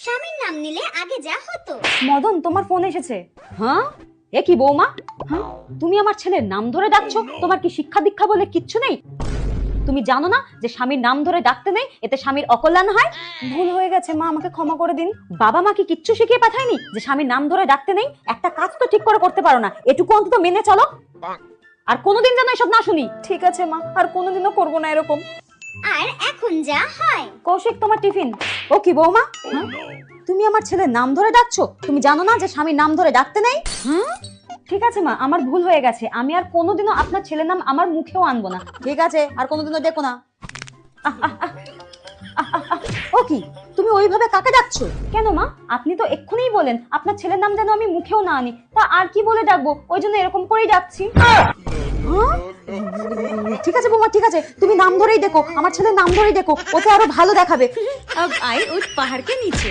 স্বামীর নাম নিলে আগে যা হতো। মদন, তোমার ফোন এসেছে। হ্যাঁ, এ কি বৌমা? হ্যাঁ, তুমি আমার ছেলের নাম ধরে ডাকছো? তোমার কি শিক্ষা দীক্ষা বলে কিচ্ছু নেই? তুমি জানো না যে স্বামীর নাম ধরে ডাকতে নেই, এতে স্বামীর অকল্যাণ হয়? ভুল হয়ে গেছে মা, আমাকে ক্ষমা করে দিন। বাবা মা কি কিচ্ছু শিখিয়ে পাঠায়নি যে স্বামীর নাম ধরে ডাকতে নেই? একটা কাজ তো ঠিক করে করতে পারো না, এটুকু অন্তত মেনে চলো। আর কোনোদিন যেন এসব না শুনি। ঠিক আছে মা, আর কোনোদিনও করবো না এরকম। আর এখন যা হয়। কৌশিক, তোমার টিফিন। ও কি বৌমা, হ্যাঁ? তুমি আমার ছেলের নাম ধরে ডাকছো? তুমি জানো না যে স্বামীর নাম ধরে ডাকতে নেই? হ্যাঁ, ঠিক আছে মা, আমার ভুল হয়ে গেছে। আমি আর কোনোদিনও আপনার ছেলের নাম আমার মুখেও আনবো না। ঠিক আছে, আর কোনোদিনও দেখো না। ও কি, তুমি ওইভাবে কাকে ডাকছো কেন মা? আপনি তো এক্ষুনি বলেন আপনার ছেলের নাম যেন আমি মুখেও না আনি, তা আর কি বলে ডাকবো? ওই জন্য এরকম করেই ডাকছি। হ্যাঁ? ঠিক আছে বৌমা, ঠিক আছে, তুমি নাম ধরেই দেখো, আমার ছেলের নাম ধরেই দেখো, ওতে আরো ভালো দেখাবে। अब आई उस पहाड़ के नीचे।